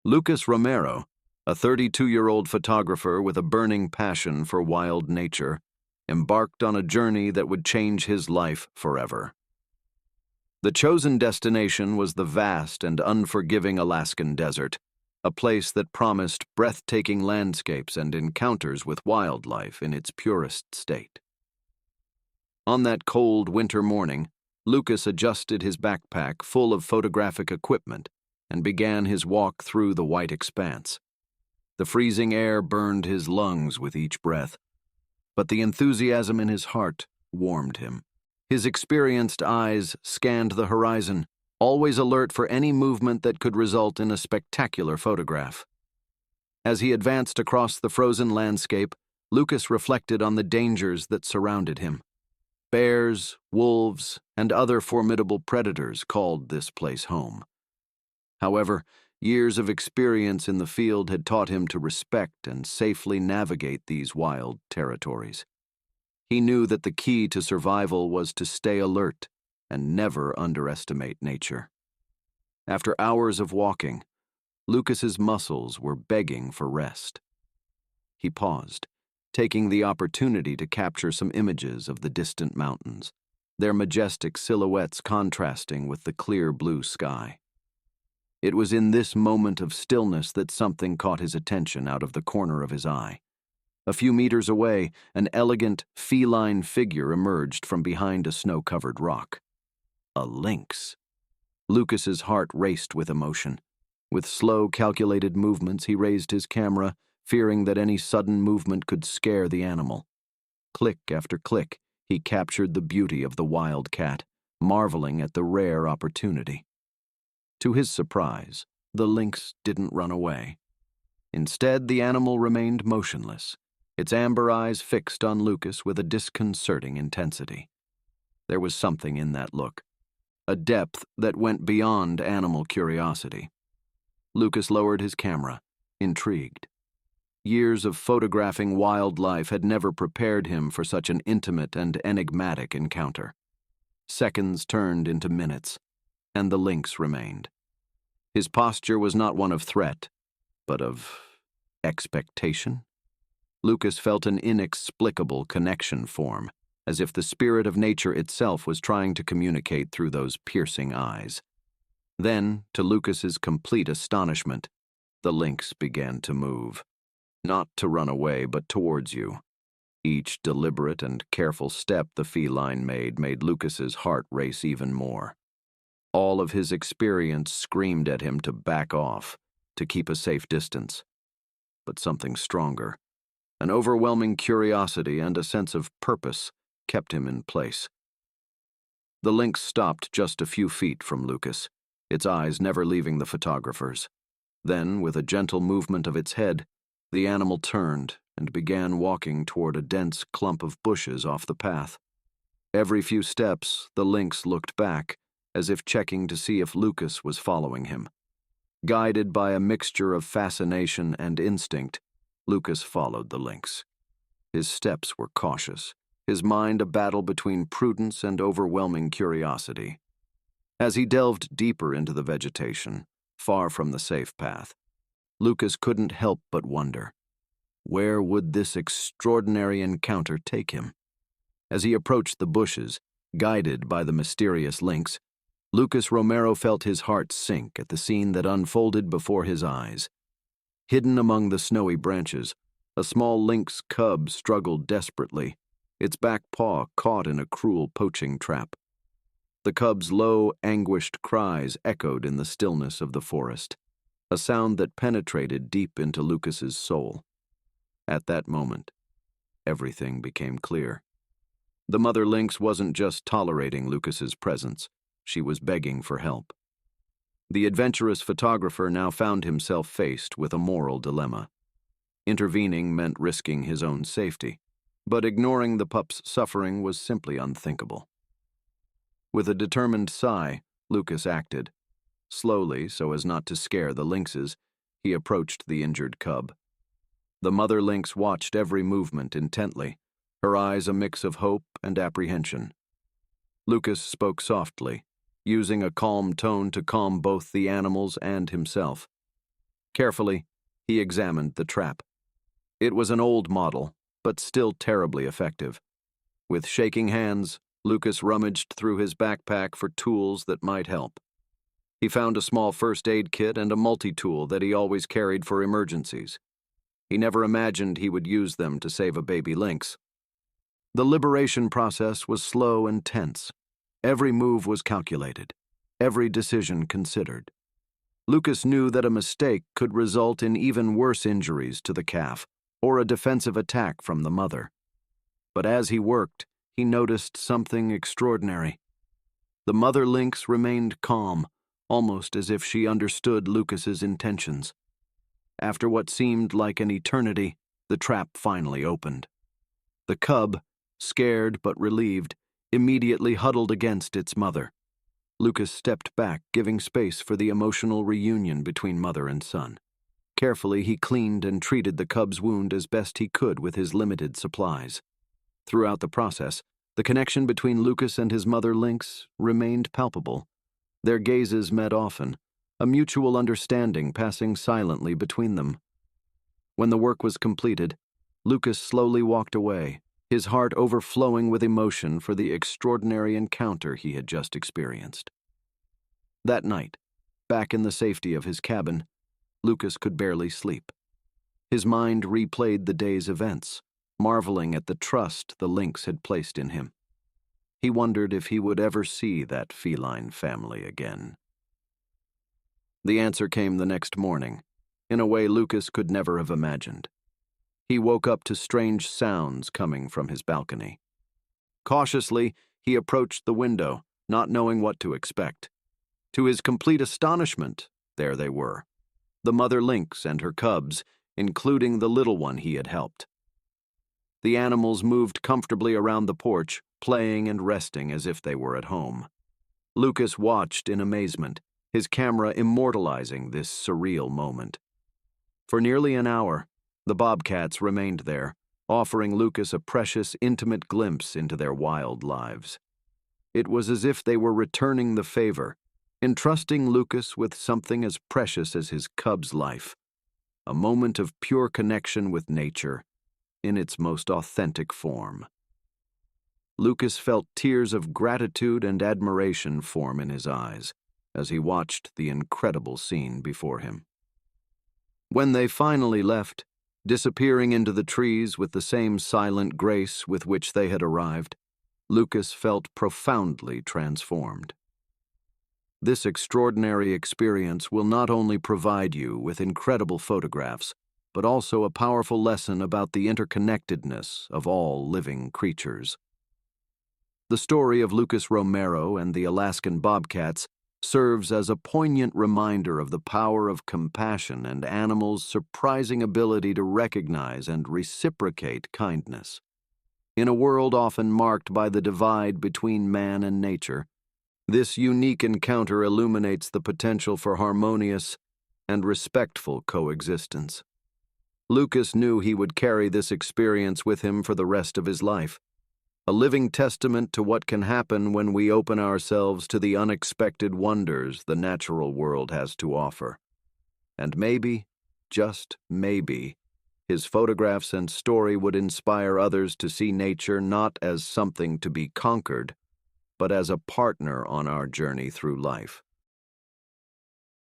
Lucas Romero, a 32-year-old photographer with a burning passion for wild nature, embarked on a journey that would change his life forever. The chosen destination was the vast and unforgiving Alaskan desert, a place that promised breathtaking landscapes and encounters with wildlife in its purest state. On that cold winter morning, Lucas adjusted his backpack full of photographic equipment and began his walk through the white expanse. The freezing air burned his lungs with each breath, but the enthusiasm in his heart warmed him. His experienced eyes scanned the horizon, always alert for any movement that could result in a spectacular photograph. As he advanced across the frozen landscape, Lucas reflected on the dangers that surrounded him. Bears, wolves, and other formidable predators called this place home. However, years of experience in the field had taught him to respect and safely navigate these wild territories. He knew that the key to survival was to stay alert and never underestimate nature. After hours of walking, Lucas's muscles were begging for rest. He paused, taking the opportunity to capture some images of the distant mountains, their majestic silhouettes contrasting with the clear blue sky. It was in this moment of stillness that something caught his attention out of the corner of his eye. A few meters away, an elegant, feline figure emerged from behind a snow-covered rock. A lynx. Lucas's heart raced with emotion. With slow, calculated movements, he raised his camera, fearing that any sudden movement could scare the animal. Click after click, he captured the beauty of the wild cat, marveling at the rare opportunity. To his surprise, the lynx didn't run away. Instead, the animal remained motionless, its amber eyes fixed on Lucas with a disconcerting intensity. There was something in that look, a depth that went beyond animal curiosity. Lucas lowered his camera, intrigued. Years of photographing wildlife had never prepared him for such an intimate and enigmatic encounter. Seconds turned into minutes, and the lynx remained. His posture was not one of threat, but of expectation. Lucas felt an inexplicable connection form, as if the spirit of nature itself was trying to communicate through those piercing eyes. Then, to Lucas's complete astonishment, the lynx began to move. Not to run away, but towards you. Each deliberate and careful step the feline made Lucas's heart race even more. All of his experience screamed at him to back off, to keep a safe distance. But something stronger, an overwhelming curiosity and a sense of purpose, kept him in place. The lynx stopped just a few feet from Lucas, its eyes never leaving the photographer's. Then, with a gentle movement of its head, the animal turned and began walking toward a dense clump of bushes off the path. Every few steps, the lynx looked back, as if checking to see if Lucas was following him. Guided by a mixture of fascination and instinct, Lucas followed the lynx. His steps were cautious, his mind a battle between prudence and overwhelming curiosity. As he delved deeper into the vegetation, far from the safe path, Lucas couldn't help but wonder, where would this extraordinary encounter take him? As he approached the bushes, guided by the mysterious lynx, Lucas Romero felt his heart sink at the scene that unfolded before his eyes. Hidden among the snowy branches, a small lynx cub struggled desperately, its back paw caught in a cruel poaching trap. The cub's low, anguished cries echoed in the stillness of the forest, a sound that penetrated deep into Lucas's soul. At that moment, everything became clear. The mother lynx wasn't just tolerating Lucas's presence, she was begging for help. The adventurous photographer now found himself faced with a moral dilemma. Intervening meant risking his own safety, but ignoring the pup's suffering was simply unthinkable. With a determined sigh, Lucas acted. Slowly, so as not to scare the lynxes, he approached the injured cub. The mother lynx watched every movement intently, her eyes a mix of hope and apprehension. Lucas spoke softly, using a calm tone to calm both the animals and himself. Carefully, he examined the trap. It was an old model, but still terribly effective. With shaking hands, Lucas rummaged through his backpack for tools that might help. He found a small first aid kit and a multi-tool that he always carried for emergencies. He never imagined he would use them to save a baby lynx. The liberation process was slow and tense. Every move was calculated, every decision considered. Lucas knew that a mistake could result in even worse injuries to the calf or a defensive attack from the mother. But as he worked, he noticed something extraordinary. The mother lynx remained calm, almost as if she understood Lucas's intentions. After what seemed like an eternity, the trap finally opened. The cub, scared but relieved, immediately huddled against its mother. Lucas stepped back, giving space for the emotional reunion between mother and son. Carefully, he cleaned and treated the cub's wound as best he could with his limited supplies. Throughout the process, the connection between Lucas and his mother lynx remained palpable. Their gazes met often, a mutual understanding passing silently between them. When the work was completed, Lucas slowly walked away, his heart overflowing with emotion for the extraordinary encounter he had just experienced. That night, back in the safety of his cabin, Lucas could barely sleep. His mind replayed the day's events, marveling at the trust the lynx had placed in him. He wondered if he would ever see that feline family again. The answer came the next morning, in a way Lucas could never have imagined. He woke up to strange sounds coming from his balcony. Cautiously, he approached the window, not knowing what to expect. To his complete astonishment, there they were, the mother lynx and her cubs, including the little one he had helped. The animals moved comfortably around the porch, playing and resting as if they were at home. Lucas watched in amazement, his camera immortalizing this surreal moment. For nearly an hour, the bobcats remained there, offering Lucas a precious, intimate glimpse into their wild lives. It was as if they were returning the favor, entrusting Lucas with something as precious as his cub's life, a moment of pure connection with nature in its most authentic form. Lucas felt tears of gratitude and admiration form in his eyes as he watched the incredible scene before him. When they finally left, disappearing into the trees with the same silent grace with which they had arrived, Lucas felt profoundly transformed. This extraordinary experience will not only provide you with incredible photographs, but also a powerful lesson about the interconnectedness of all living creatures. The story of Lucas Romero and the Alaskan bobcats serves as a poignant reminder of the power of compassion and animals' surprising ability to recognize and reciprocate kindness. In a world often marked by the divide between man and nature, this unique encounter illuminates the potential for harmonious and respectful coexistence. Lucas knew he would carry this experience with him for the rest of his life, a living testament to what can happen when we open ourselves to the unexpected wonders the natural world has to offer. And maybe, just maybe, his photographs and story would inspire others to see nature not as something to be conquered, but as a partner on our journey through life.